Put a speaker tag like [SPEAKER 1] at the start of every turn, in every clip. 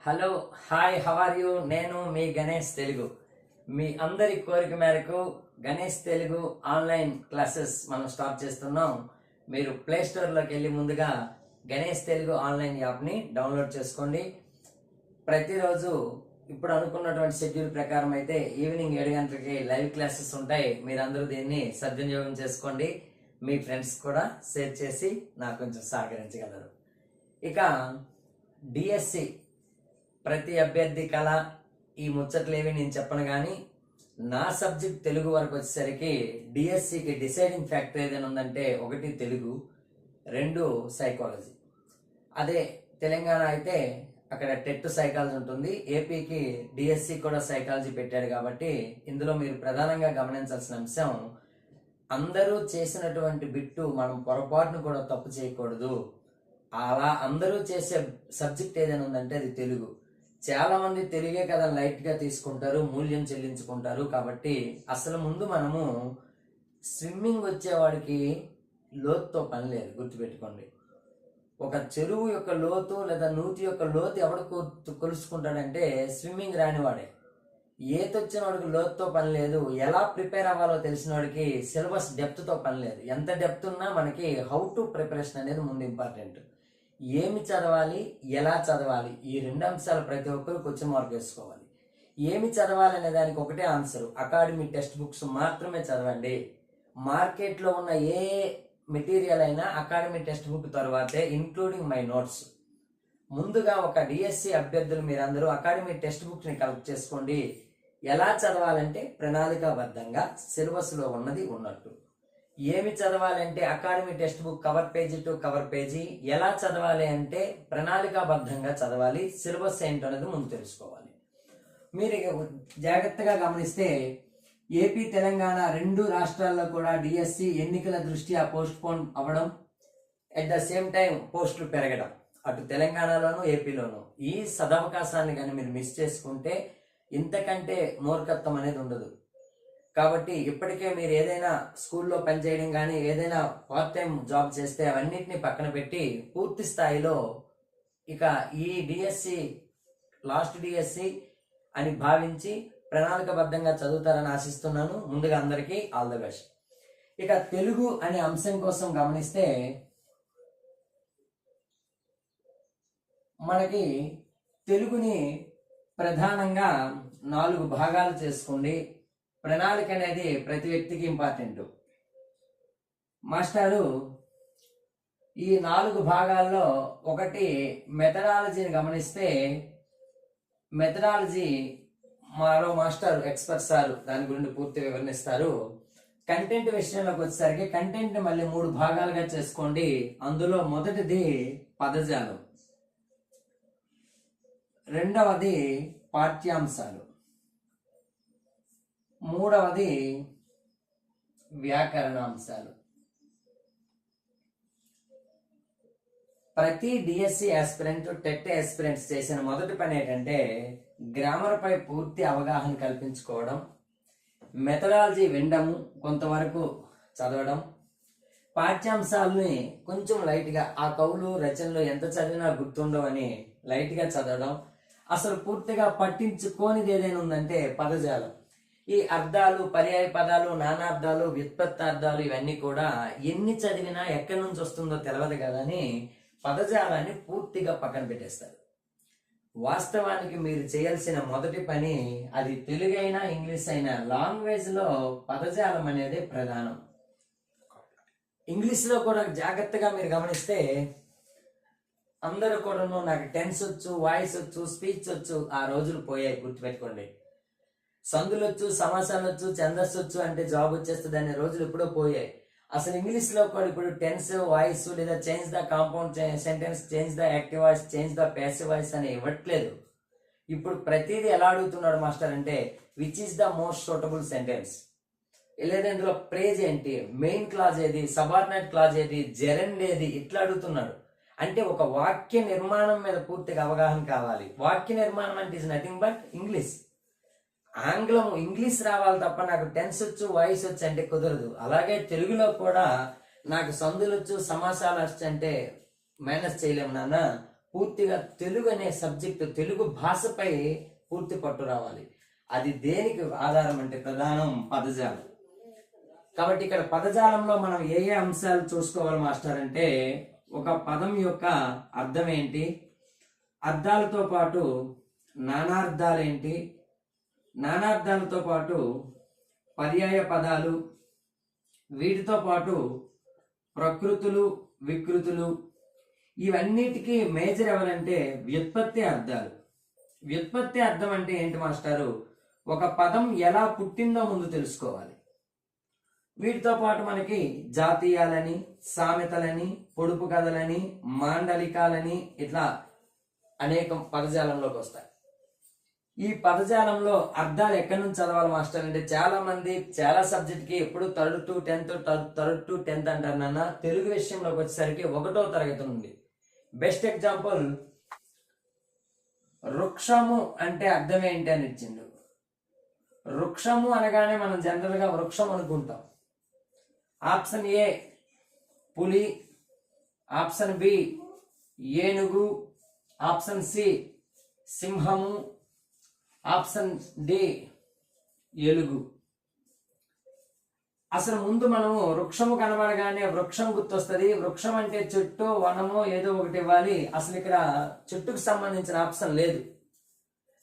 [SPEAKER 1] Hello, hi, how are you? నేను మీ గణేష్ తెలుగు. మీ అందరి కోరిక మేరకు గణేష్ తెలుగు ఆన్లైన్ క్లాసెస్ మనం స్టార్ట్ చేస్తున్నాం. మీరు ప్లే స్టోర్లోకి వెళ్ళి ముందుగా గణేష్ తెలుగు ఆన్లైన్ యాప్ని డౌన్లోడ్ చేసుకోండి. ప్రతిరోజు ఇప్పుడు అనుకున్నటువంటి షెడ్యూల్ ప్రకారం అయితే ఈవినింగ్ 7 గంటలకి లైవ్ క్లాసెస్ ఉంటాయి. మీరందరూ దీన్ని సద్వినియోగం చేసుకోండి. మీ ఫ్రెండ్స్ కూడా షేర్ చేసి నాకు కొంచెం సహకరించగలరు. ఇక డిఎస్సి ప్రతి అభ్యర్థి కళ ఈ ముచ్చట్లేవి నేను చెప్పను, కానీ నా సబ్జెక్ట్ తెలుగు వరకు వచ్చేసరికి డిఎస్సికి డిసైడింగ్ ఫ్యాక్టర్ ఏదైనా ఉందంటే 1 తెలుగు, 2 సైకాలజీ. అదే తెలంగాణ అయితే అక్కడ టెట్ సైకాలజీ ఉంటుంది. ఏపీకి డిఎస్సి కూడా సైకాలజీ పెట్టాడు. కాబట్టి ఇందులో మీరు ప్రధానంగా గమనించాల్సిన అంశం, అందరూ చేసినటువంటి బిట్టు మనం పొరపాటును కూడా తప్పు చేయకూడదు. అలా అందరూ చేసే సబ్జెక్ట్ ఏదైనా ఉందంటే అది తెలుగు. చాలా మంది తెలుగే కదా లైట్ గా తీసుకుంటారు, మూల్యం చెల్లించుకుంటారు. కాబట్టి అసలు ముందు మనము స్విమ్మింగ్ వచ్చేవాడికి లోతుతో పని లేదు, గుర్తుపెట్టుకోండి. ఒక చెరువు యొక్క లోతు లేదా నూతి యొక్క లోతు ఎవడు కొలుసుకుంటాడంటే స్విమ్మింగ్ రానివాడే. ఈత వచ్చిన వాడికి లోతుతో పని లేదు. ఎలా ప్రిపేర్ అవ్వాలో తెలిసిన వాడికి సిలబస్ డెప్త్తో పని లేదు. ఎంత డెప్త్ ఉన్నా మనకి హౌ టు ప్రిపరేషన్ అనేది ముందు ఇంపార్టెంట్. ఏమి చదవాలి, ఎలా చదవాలి, ఈ 2 అంశాలు ప్రతి ఒక్కరు క్వశ్చన్ మార్క్ వేసుకోవాలి. ఏమి చదవాలి అనే దానికి ఒకటే ఆన్సర్, అకాడమీ టెక్స్ట్ బుక్స్ మాత్రమే చదవండి. మార్కెట్లో ఉన్న ఏ మెటీరియల్ అయినా అకాడమీ టెక్స్ట్ బుక్ తర్వాతే, ఇంక్లూడింగ్ మై నోట్స్. ముందుగా ఒక డిఎస్సి అభ్యర్థులు మీరందరూ అకాడమీ టెక్స్ట్ బుక్ని కలెక్ట్ చేసుకోండి. ఎలా చదవాలంటే ప్రణాళికాబద్ధంగా సిలబస్లో ఉన్నది ఉన్నట్టు. ఏమి చదవాలంటే academy text book cover page to cover page. ఎలా చదవాలి అంటే ప్రణాళికాబద్ధంగా చదవాలి. సిలబస్ ఏంటో అనేది ముందు తెలుసుకోవాలి. మీరు జాగ్రత్తగా గమనిస్తే ఏపీ తెలంగాణ 2 రాష్ట్రాల్లో కూడా డిఎస్సి ఎన్నికల దృష్ట్యా పోస్ట్ పోన్ అవ్వడం, అట్ ద సేమ్ టైం పోస్టులు పెరగడం, అటు తెలంగాణలోను ఏపీలోను. ఈ సదవకాశాన్ని కానీ మీరు మిస్ చేసుకుంటే ఇంతకంటే మూర్ఖత్వం అనేది ఉండదు. కాబట్టి ఇప్పటికే మీరు ఏదైనా స్కూల్లో పనిచేయడం కానీ ఏదైనా పార్ట్ టైం జాబ్ చేస్తే అవన్నిటిని పక్కన పెట్టి పూర్తి స్థాయిలో ఇక ఈ డిఎస్సి లాస్ట్ డిఎస్సి అని భావించి ప్రణాళికబద్ధంగా చదువుతారని ఆశిస్తున్నాను. ముందుగా అందరికీ ఆల్ ద బెస్ట్. ఇక తెలుగు అనే అంశం కోసం గమనిస్తే మనకి తెలుగుని ప్రధానంగా 4 భాగాలు చేసుకోండి. ప్రణాళిక అనేది ప్రతి వ్యక్తికి ఇంపార్టెంట్. మాస్టారు, ఈ 4 భాగాల్లో ఒకటి మెథడాలజీని గమనిస్తే, మెథడాలజీ మరో మాస్టర్ ఎక్స్పర్ట్ సార్ దాని గురించి పూర్తి వివరణిస్తారు. కంటెంట్ విషయంలోకి వచ్చేసరికి కంటెంట్ ని మళ్ళీ 3 భాగాలుగా చేసుకోండి. అందులో మొదటిది పదజాలం, రెండవది పాఠ్యాంశాలు, మూడవది వ్యాకరణాంశాలు. ప్రతి డిఎస్సి ఆస్పిరెంట్, టెట్ ఆస్పిరెంట్స్ చేసిన మొదటి పని ఏంటంటే గ్రామర్ పై పూర్తి అవగాహన కల్పించుకోవడం, మెథడాలజీ వినడము, కొంతవరకు చదవడం, పాఠ్యాంశాలని కొంచెం లైట్గా ఆ కవులు రచనలు ఎంత చదివినా గుర్తుండవని లైట్గా చదవడం. అసలు పూర్తిగా పట్టించుకోనిది ఏదైనా ఉందంటే పదజాలం. ఈ అర్థాలు, పర్యాయ పదాలు, నానార్థాలు, వ్యుత్పత్తార్థాలు ఇవన్నీ కూడా ఎన్ని చదివినా ఎక్కడి నుంచి వస్తుందో తెలియదు కదని పదజాలాన్ని పూర్తిగా పక్కన పెట్టేస్తారు. వాస్తవానికి మీరు చేయాల్సిన మొదటి పని, అది తెలుగైనా ఇంగ్లీష్ అయినా, లాంగ్వేజ్ లో పదజాలం అనేది ప్రధానం. ఇంగ్లీష్ లో కూడా జాగ్రత్తగా మీరు గమనిస్తే అందరూ కూడా నాకు టెన్స్ వచ్చు, వాయిస్ వచ్చు, స్పీచ్ వచ్చు, ఆ రోజులు పోయాయి, గుర్తుపెట్టుకోండి. సందులు వచ్చు, సమాసాలు వచ్చు, ఛందస్సు వచ్చు అంటే జాబ్ వచ్చేస్తుంది అనే రోజులు ఎప్పుడో పోయాయి. అసలు ఇంగ్లీష్ లో కూడా ఇప్పుడు టెన్స్, వాయిస్ లేదా change the compound sentence, change the active voice, change the passive voice అని ఇవ్వట్లేదు. ఇప్పుడు ప్రతిదీ ఎలా అడుగుతున్నాడు మాస్టర్ అంటే which is the most suitable sentence, లేదా ఇందులో ప్రేజ్ ఏంటి, మెయిన్ క్లాజ్ ఏది, సబార్డినేట్ క్లాజ్ ఏది, జెరెండ్ ఏది, ఇట్లా అడుగుతున్నాడు. అంటే ఒక వాక్య నిర్మాణం మీద పూర్తిగా అవగాహన కావాలి. వాక్య నిర్మాణం అంటే ఇస్ నథింగ్ బట్ ఇంగ్లీష్. ఆంగ్లం, ఇంగ్లీష్ రావాలి తప్ప నాకు టెన్స్ వచ్చు, వాయిస్ వచ్చు అంటే కుదరదు. అలాగే తెలుగులో కూడా నాకు సందులు వచ్చు, సమాసాలు వచ్చు అంటే మేనేజ్ చేయలేము నాన్న. పూర్తిగా తెలుగు అనే సబ్జెక్టు, తెలుగు భాషపై పూర్తి పట్టు రావాలి. అది దేనికి ఆధారం అంటే ప్రధానం పదజాలం. కాబట్టి ఇక్కడ పదజాలంలో మనం ఏ ఏ అంశాలు చూసుకోవాలి మాస్టర్ అంటే, ఒక పదం యొక్క అర్థం ఏంటి, అర్థాలతో పాటు నానార్థాలు ఏంటి, నానార్థాలతో పాటు పర్యాయ పదాలు, వీటితో పాటు ప్రకృతులు, వికృతులు, ఇవన్నిటికీ మేజర్ ఎవరంటే వ్యుత్పత్తి అర్థాలు. వ్యుత్పత్తి అర్థం అంటే ఏంటి మాస్టారు, ఒక పదం ఎలా పుట్టిందో ముందు తెలుసుకోవాలి. వీటితో పాటు మనకి జాతీయాలని, సామెతలని, పొడుపు కథలని, మాండలికాలని, ఇట్లా అనేక పదజాలంలోకి వస్తాయి. ఈ పదజాలంలో అర్థాలు ఎక్కడి నుంచి చదవాలి మాస్టర్ అంటే, చాలా మంది చాలా సబ్జెక్ట్ కి ఎప్పుడు థర్డ్ టు టెన్త్ అంటారు నాన్న. తెలుగు విషయంలోకి వచ్చేసరికి 1వ తరగతి నుండి. బెస్ట్ ఎగ్జాంపుల్, వృక్షము అంటే అర్థం ఏంటి అని ఇచ్చిండు. వృక్షము అనగానే మనం జనరల్ గా వృక్షం అనుకుంటాం. ఆప్షన్ ఏ పులి, ఆప్షన్ బి ఏనుగు, ఆప్షన్ సి సింహము, ఆప్షన్ డి ఎలుగు. అసలు ముందు మనము వృక్షము కనబడగానే వృక్షం గుర్తొస్తుంది. వృక్షం అంటే చెట్టు, వనము ఏదో ఒకటి ఇవ్వాలి. అసలు ఇక్కడ చెట్టుకు సంబంధించిన ఆప్షన్ లేదు.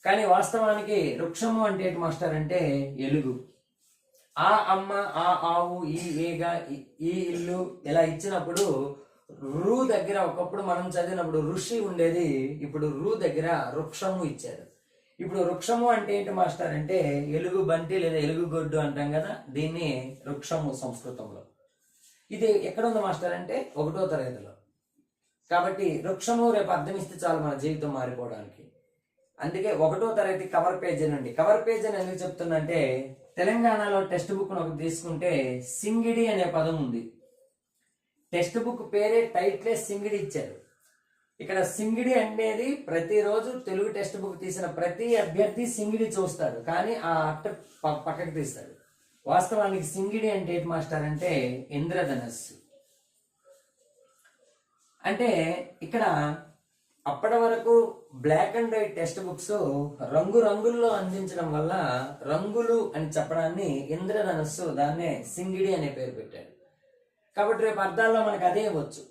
[SPEAKER 1] కానీ వాస్తవానికి వృక్షము అంటే ఏంటి మాస్టర్ అంటే ఎలుగు. ఆ అమ్మ, ఆ ఆవు, ఈ ఏగ, ఈ ఇల్లు ఇలా ఇచ్చినప్పుడు రు దగ్గర ఒకప్పుడు మనం చదివినప్పుడు ఋషి ఉండేది, ఇప్పుడు రు దగ్గర వృక్షము ఇచ్చారు. ఇప్పుడు వృక్షము అంటే ఏంటి మాస్టర్ అంటే ఎలుగు బంటి లేదా ఎలుగు గొడ్డు అంటాం కదా, దీన్ని వృక్షము సంస్కృతంలో. ఇది ఎక్కడ ఉంది మాస్టర్ అంటే 1వ తరగతిలో. కాబట్టి వృక్షము రేపు అర్థం ఇస్తే చాలు మన జీవితం మారిపోవడానికి. అందుకే 1వ తరగతి కవర్ పేజ్ నుండి. కవర్ పేజ్ అని ఎందుకు చెప్తుందంటే, తెలంగాణలో టెక్స్ట్ బుక్ ఒకటి తీసుకుంటే సింగిడి అనే పదం ఉంది. టెక్స్ట్ బుక్ పేరే, టైటిలే సింగిడి ఇచ్చారు. ఇక్కడ సింగిడి అనేది ప్రతిరోజు తెలుగు టెక్స్ట్ బుక్ తీసిన ప్రతి అభ్యర్థి సింగిడి చూస్తాడు, కానీ ఆ అట్ట పక్కకు తీస్తాడు. వాస్తవానికి సింగిడి అంటే ఏంటి మాస్టర్ అంటే ఇంద్రధనస్సు. అంటే ఇక్కడ అప్పటి వరకు black and white text books రంగుల్లో అందించడం వల్ల రంగులు అని చెప్పడాన్ని ఇంద్రధనస్సు, దాన్నే సింగిడి అనే పేరు పెట్టాడు. కాబట్టి రేపు అర్థాల్లో మనకు అదే వచ్చు.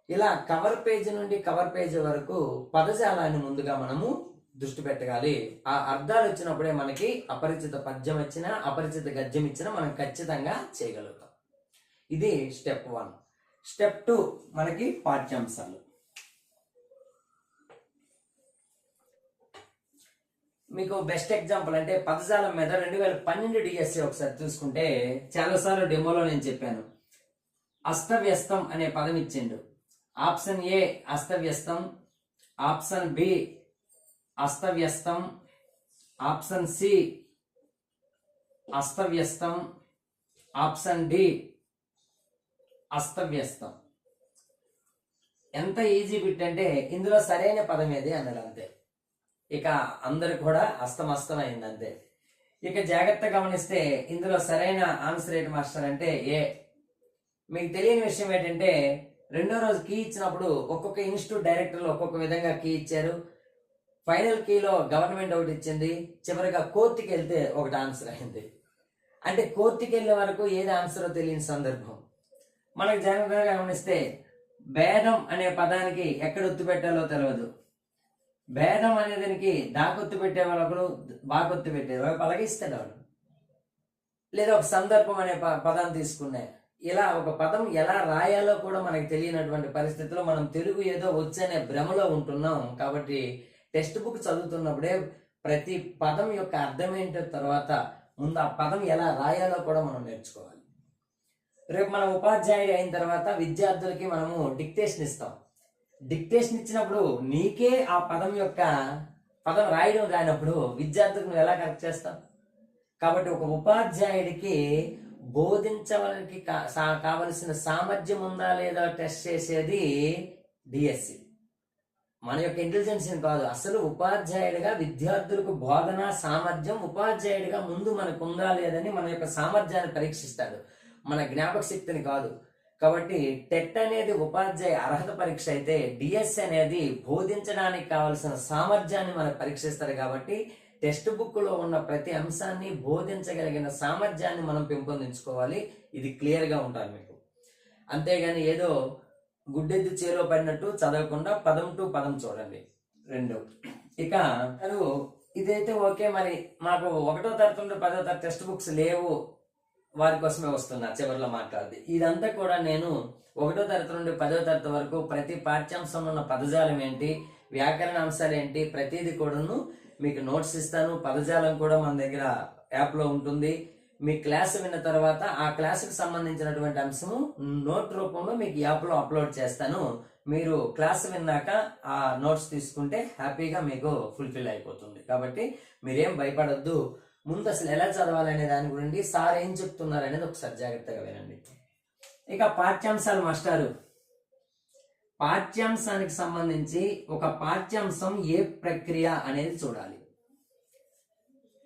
[SPEAKER 1] ఇలా కవర్ పేజ్ నుండి కవర్ పేజ్ వరకు పదజాలాన్ని ముందుగా మనము దృష్టి పెట్టాలి. ఆ అర్థాలు వచ్చినప్పుడే మనకి అపరిచిత పద్యం వచ్చినా, అపరిచిత గద్యం ఇచ్చినా మనం ఖచ్చితంగా చేయగలుగుతాం. ఇది స్టెప్ 1. స్టెప్ 2 మనకి పాఠ్యాంశాలు. మీకు బెస్ట్ ఎగ్జాంపుల్ అంటే పదజాలం మీద 2012 డిఎస్సి ఒకసారి చూసుకుంటే, చాలాసార్లు డెమోలో నేను చెప్పాను. అస్తవ్యస్తం అనే పదం ఇచ్చిండు. ఆప్షన్ ఏ అస్తవ్యస్తం, ఆప్షన్ బి అస్తవ్యస్తం, ఆప్షన్ సి అస్తవ్యస్తం, ఆప్షన్ డి అస్తవ్యస్తం. ఎంత ఈజీ బిట్ అంటే ఇందులో సరైన పదం ఏది అన్నాడు, అంతే. ఇక అందరు కూడా అస్తమస్తమైంది, అంతే. ఇక జాగ్రత్త గమనిస్తే ఇందులో సరైన ఆన్సర్ ఏంటి మాస్టర్ అంటే ఏ. మీకు తెలియని విషయం ఏంటంటే, 2వ రోజు కీ ఇచ్చినప్పుడు ఒక్కొక్క ఇన్స్టిట్యూట్ డైరెక్టర్లు ఒక్కొక్క విధంగా కీ ఇచ్చారు. ఫైనల్ కీలో గవర్నమెంట్ ఒకటి ఇచ్చింది, చివరిగా కోర్టుకి వెళ్తే ఒకటి ఆన్సర్ అయింది. అంటే కోర్టుకి వెళ్ళే వరకు ఏది ఆన్సరో తెలియని సందర్భం. మనకు జాగ్రత్తగా గమనిస్తే భేదం అనే పదానికి ఎక్కడ ఒత్తు పెట్టాలో తెలియదు. భేదం అనే దానికి దాకొత్తు పెట్టే వాళ్ళకు బాకొత్తు పెట్టేది వాడు పలగిస్తాడు వాడు. లేదా ఒక సందర్భం అనే పదాన్ని తీసుకున్నాయి. ఇలా ఒక పదం ఎలా రాయాలో కూడా మనకు తెలియనటువంటి పరిస్థితిలో మనం తెలుగు ఏదో వచ్చనే భ్రమలో ఉంటున్నాం. కాబట్టి టెక్స్ట్ బుక్ చదువుతున్నప్పుడే ప్రతి పదం యొక్క అర్థం ఏంటో తర్వాత ముందు ఆ పదం ఎలా రాయాలో కూడా మనం నేర్చుకోవాలి. రేపు మన ఉపాధ్యాయుడు అయిన తర్వాత విద్యార్థులకి మనము డిక్టేషన్ ఇస్తాం. డిక్టేషన్ ఇచ్చినప్పుడు నీకే ఆ పదం రాయడం రానప్పుడు విద్యార్థులకు నువ్వు ఎలా కరెక్ట్ చేస్తావు? కాబట్టి ఒక ఉపాధ్యాయుడికి బోధించడానికి కావలసిన సామర్థ్యం ఉందా లేదా టెస్ట్ చేసేది డిఎస్సి. మన యొక్క ఇంటెలిజెన్స్ కాదు, అసలు ఉపాధ్యాయుడిగా విద్యార్థులకు బోధనా సామర్థ్యం ఉపాధ్యాయుడిగా ముందు మనకు ఉందా లేదని మన యొక్క సామర్థ్యాన్ని పరీక్షిస్తాడు, మన జ్ఞాపక శక్తిని కాదు. కాబట్టి టెట్ అనేది ఉపాధ్యాయ అర్హత పరీక్ష అయితే డిఎస్సి అనేది బోధించడానికి కావలసిన సామర్థ్యాన్ని మనకు పరీక్షిస్తారు. కాబట్టి టెక్స్ట్ బుక్ లో ఉన్న ప్రతి అంశాన్ని బోధించగలిగిన సామర్థ్యాన్ని మనం పెంపొందించుకోవాలి. ఇది క్లియర్ గా ఉంటారు మీకు. అంతేగాని ఏదో గుడ్డెద్దు చేలో పడినట్టు చదవకుండా పదం టు పదం చూడండి. 2 ఇక ఇదైతే ఓకే. మరి మాకు 1వ తరగతి నుండి 10వ తరగతి టెక్స్ట్ బుక్స్ లేవు, వారి కోసమే వస్తున్నా చివరిలో మాట్లాడింది. ఇదంతా కూడా నేను 1వ తరగతి నుండి 10వ తరగతి వరకు ప్రతి పాఠ్యాంశంలో ఉన్న పదజాలం ఏంటి, వ్యాకరణ అంశాలు ఏంటి, ప్రతిదీ కూడాను మీకు నోట్స్ ఇస్తాను. పదజాలం కూడా మన దగ్గర యాప్ లో ఉంటుంది. మీ క్లాస్ విన్న తర్వాత ఆ క్లాసుకు సంబంధించినటువంటి అంశము నోట్ రూపంలో మీకు యాప్ లో అప్లోడ్ చేస్తాను. మీరు క్లాస్ విన్నాక ఆ నోట్స్ తీసుకుంటే హ్యాపీగా మీకు ఫుల్ఫిల్ అయిపోతుంది. కాబట్టి మీరేం భయపడొద్దు. ముందు అసలు ఎలా చదవాలనే దాని గురించి సార్ ఏం చెప్తున్నారు అనేది ఒకసారి జాగ్రత్తగా వినండి. ఇక పాఠ్యాంశాలు మాస్టారు, పాఠ్యాంశానికి సంబంధించి ఒక పాఠ్యాంశం ఏ ప్రక్రియ అనేది చూడాలి.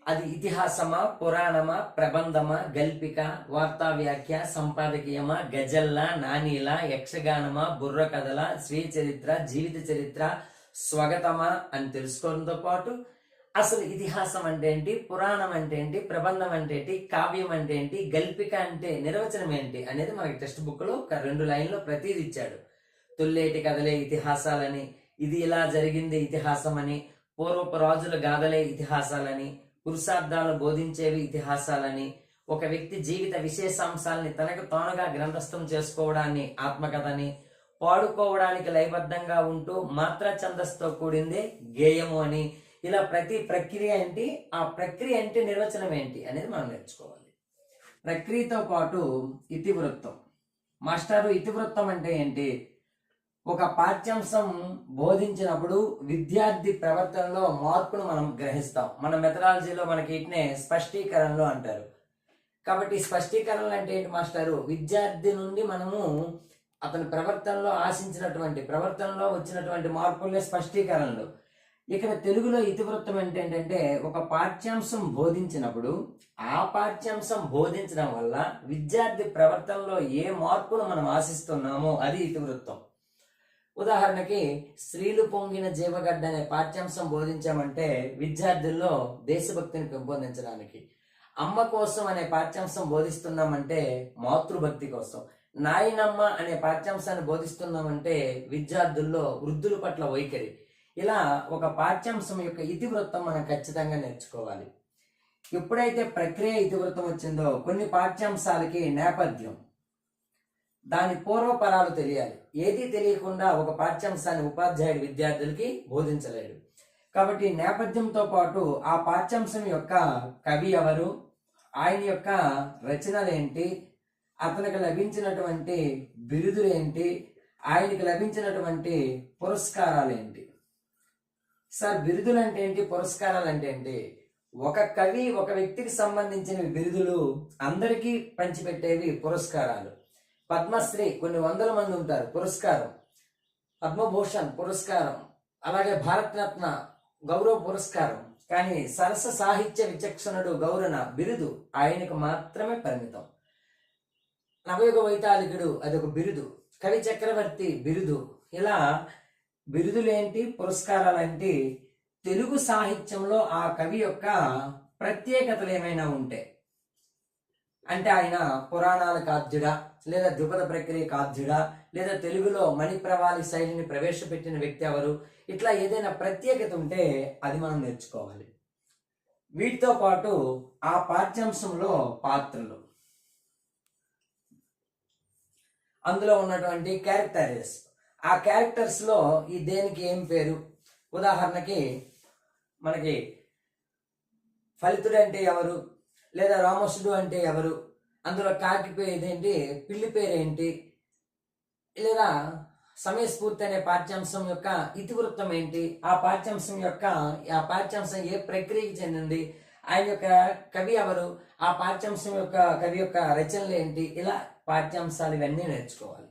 [SPEAKER 1] అది ఇతిహాసమా, పురాణమా, ప్రబంధమా, గల్పిక, వార్తా వ్యాఖ్య, సంపాదకీయమా, గజల్లా, నానీలా, యక్షగానమా, బుర్ర కథల, స్వీయ చరిత్ర, జీవిత చరిత్ర, స్వగతమా అని తెలుసుకోవడంతో పాటు అసలు ఇతిహాసం అంటే ఏంటి, పురాణం అంటే ఏంటి, ప్రబంధం అంటే ఏంటి, కావ్యం అంటే ఏంటి, గల్పిక అంటే నిర్వచనం ఏంటి అనేది మనకి టెక్స్ట్ బుక్ లో ఒక 2 లైన్లో ప్రతిది ఇచ్చాడు. తొల్లేటి కథలే ఇతిహాసాలని, ఇది ఇలా జరిగింది ఇతిహాసం అని, పూర్వపు రాజుల గాథలే ఇతిహాసాలని, పురుషార్థాలను బోధించేవి ఇతిహాసాలని, ఒక వ్యక్తి జీవిత విశేషాంశాలని తనకు తానుగా గ్రంథస్థం చేసుకోవడాన్ని ఆత్మకథని, పాడుకోవడానికి లయబద్ధంగా ఉంటూ మాత్రా ఛందస్సుతో కూడిందే గేయము అని, ఇలా ప్రతి ప్రక్రియ ఏంటి, ఆ ప్రక్రియ ఏంటి, నిర్వచనం ఏంటి అనేది మనం నేర్చుకోవాలి. ప్రక్రియతో పాటు ఇతివృత్తం. మాస్టారు ఇతివృత్తం అంటే ఏంటి? ఒక పాఠ్యాంశం బోధించినప్పుడు విద్యార్థి ప్రవర్తనలో మార్పును మనం గ్రహిస్తాం. మన మెథడాలజీలో మనకి ఇట్నే స్పష్టీకరణలు అంటారు. కాబట్టి స్పష్టీకరణలు అంటే ఏంటి మాస్టారు? విద్యార్థి నుండి మనము అతని ప్రవర్తనలో ఆశించినటువంటి ప్రవర్తనలో వచ్చినటువంటి మార్పులే స్పష్టీకరణలు. ఇక్కడ తెలుగులో ఇతివృత్తం అంటే ఏంటంటే ఒక పాఠ్యాంశం బోధించినప్పుడు ఆ పాఠ్యాంశం బోధించడం వల్ల విద్యార్థి ప్రవర్తనలో ఏ మార్పును మనం ఆశిస్తున్నామో అది ఇతివృత్తం. ఉదాహరణకి స్త్రీలు పొంగిన జీవగడ్డ అనే పాఠ్యాంశం బోధించామంటే విద్యార్థుల్లో దేశభక్తిని పెంపొందించడానికి, అమ్మ కోసం అనే పాఠ్యాంశం బోధిస్తున్నామంటే మాతృభక్తి కోసం, నాయనమ్మ అనే పాఠ్యాంశాన్ని బోధిస్తున్నామంటే విద్యార్థుల్లో వృద్ధుల పట్ల వైఖరి. ఇలా ఒక పాఠ్యాంశం యొక్క ఇతివృత్తం మనం ఖచ్చితంగా నేర్చుకోవాలి. ఎప్పుడైతే ప్రక్రియ ఇతివృత్తం వచ్చిందో కొన్ని పాఠ్యాంశాలకి నేపథ్యం, దాని పూర్వపరాలు తెలియాలి. ఏది తెలియకుండా ఒక పాఠ్యాంశాన్ని ఉపాధ్యాయుడు విద్యార్థులకి బోధించలేడు. కాబట్టి నేపథ్యంతో పాటు ఆ పాఠ్యాంశం యొక్క కవి ఎవరు, ఆయన యొక్క రచనలేంటి, అతనికి లభించినటువంటి బిరుదులేంటి, ఆయనకి లభించినటువంటి పురస్కారాలేంటి. సార్ బిరుదులు అంటే ఏంటి, పురస్కారాలు అంటే ఏంటి? ఒక కవి ఒక వ్యక్తికి సంబంధించిన బిరుదులు అందరికీ పంచిపెట్టేవి పురస్కారాలు. పద్మశ్రీ కొన్ని 100 మంది ఉంటారు, పురస్కారం. పద్మభూషణ్ పురస్కారం, అలాగే భారతరత్న గౌరవ పురస్కారం. కానీ సరస సాహిత్య విచక్షణుడు గౌరవ బిరుదు ఆయనకు మాత్రమే పరిమితం. నవయుగ వైతాళికుడు అదొక బిరుదు, కవి చక్రవర్తి బిరుదు. ఇలా బిరుదులేంటి, పురస్కారాలేంటి? తెలుగు సాహిత్యంలో ఆ కవి యొక్క ప్రత్యేకతలు ఏమైనా ఉంటే, అంటే ఆయన పురాణాలకు ఆద్యుడా, లేదా ద్విపద ప్రక్రియకు ఆద్యుడా, లేదా తెలుగులో మణిప్రవాలి శైలిని ప్రవేశపెట్టిన వ్యక్తి ఎవరు, ఇట్లా ఏదైనా ప్రత్యేకత ఉంటే అది మనం నేర్చుకోవాలి. వీటితో పాటు ఆ పాఠ్యాంశంలో పాత్రలు, అందులో ఉన్నటువంటి క్యారెక్టర్స్, ఆ క్యారెక్టర్స్ లో ఈ దేనికి ఏం పేరు. ఉదాహరణకి మనకి ఫలితుడు అంటే ఎవరు, లేదా రామసుడు అంటే ఎవరు, అందులో కాకి పేరు ఇదేంటి, పిల్లి పేరేంటి, లేదా సమయస్ఫూర్తి అనే పాఠ్యాంశం యొక్క ఇతివృత్తం ఏంటి, ఆ పాఠ్యాంశం ఏ ప్రక్రియకి చెందింది, ఆయన యొక్క కవి ఎవరు, ఆ పాఠ్యాంశం యొక్క కవి యొక్క రచనలు ఏంటి, ఇలా పాఠ్యాంశాలు ఇవన్నీ నేర్చుకోవాలి.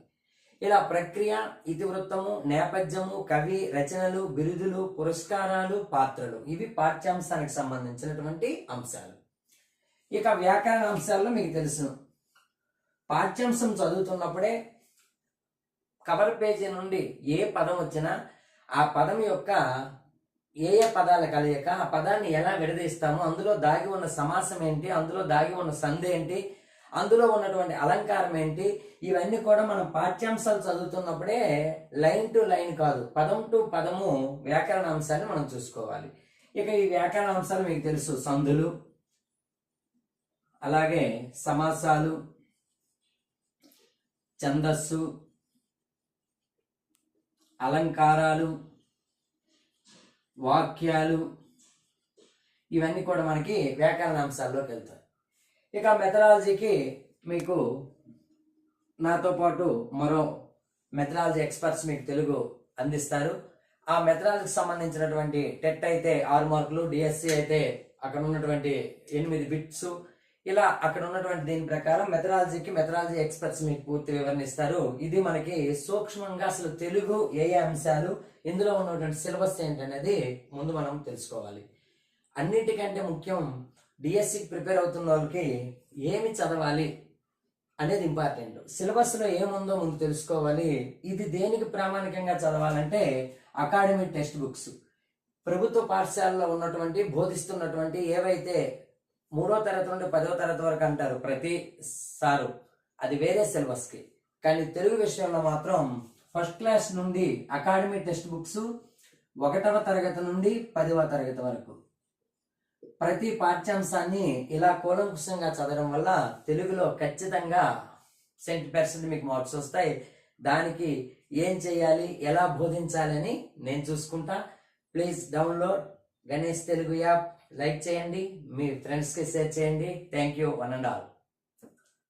[SPEAKER 1] ఇలా ప్రక్రియ, ఇతివృత్తము, నేపథ్యము, కవి, రచనలు, బిరుదులు, పురస్కారాలు, పాత్రలు, ఇవి పాఠ్యాంశానికి సంబంధించినటువంటి అంశాలు. ఇక వ్యాకరణ అంశాల్లో మీకు తెలుసు, పాఠ్యాంశం చదువుతున్నప్పుడే కవర్ పేజీ నుండి ఏ పదం వచ్చినా ఆ పదం యొక్క ఏ పదాల కలయిక, ఆ పదాన్ని ఎలా విడదీస్తాము, అందులో దాగి ఉన్న సమాసం ఏంటి, అందులో దాగి ఉన్న సంధి ఏంటి, అందులో ఉన్నటువంటి అలంకారం ఏంటి, ఇవన్నీ కూడా మనం పాఠ్యాంశాలు చదువుతున్నప్పుడే లైన్ టు లైన్ కాదు, పదం టు పదము వ్యాకరణ అంశాన్ని మనం చూసుకోవాలి. ఇక ఈ వ్యాకరణ అంశాలు మీకు తెలుసు: సంధులు, అలాగే సమాసాలు, ఛందస్సు, అలంకారాలు, వాక్యాలు, ఇవన్నీ కూడా మనకి వ్యాకరణ అంశాల్లోకి వెళ్తాయి. ఇక మెథడాలజీకి మీకు నాతో పాటు మరో మెథడాలజీ ఎక్స్పర్ట్స్ మీకు తెలుగు అందిస్తారు. ఆ మెథడాలజీకి సంబంధించినటువంటి టెట్ అయితే 6 మార్కులు, డిఎస్సి అయితే అక్కడ ఉన్నటువంటి 8 బిట్స్, ఇలా అక్కడ ఉన్నటువంటి దీని ప్రకారం మెథడాలజీ ఎక్స్పర్ట్స్ మీకు పూర్తి వివరణ ఇస్తారు. ఇది మనకి సూక్ష్మంగా అసలు తెలుగు ఏ అంశాలు, ఇందులో ఉన్నటువంటి సిలబస్ ఏంటనేది ముందు మనం తెలుసుకోవాలి. అన్నిటికంటే ముఖ్యం డిఎస్సికి ప్రిపేర్ అవుతున్న వాళ్ళకి ఏమి చదవాలి అనేది ఇంపార్టెంట్. సిలబస్లో ఏముందో ముందు తెలుసుకోవాలి. ఇది దేనికి ప్రామాణికంగా చదవాలంటే అకాడమిక్ టెక్స్ట్ బుక్స్, ప్రభుత్వ పాఠశాలలో ఉన్నటువంటి బోధిస్తున్నటువంటి ఏవైతే 3వ తరగతి నుండి 10వ తరగతి వరకు అంటారు ప్రతి సారు, అది వేరే సిలబస్కి. కానీ తెలుగు విషయంలో మాత్రం ఫస్ట్ క్లాస్ నుండి అకాడమిక్ టెక్స్ట్ బుక్స్ 1వ తరగతి నుండి 10వ తరగతి వరకు ప్రతి పాఠ్యాంశాన్ని ఇలా కూలంకుషంగా చదవడం వల్ల తెలుగులో ఖచ్చితంగా 100% మీకు మార్క్స్ వస్తాయి. దానికి ఏం చేయాలి, ఎలా బోధించాలి అని నేను చూసుకుంటా. Please download Ganesh Telugu app, like చేయండి, మీ ఫ్రెండ్స్కి షేర్ చేయండి. Thank you one and all.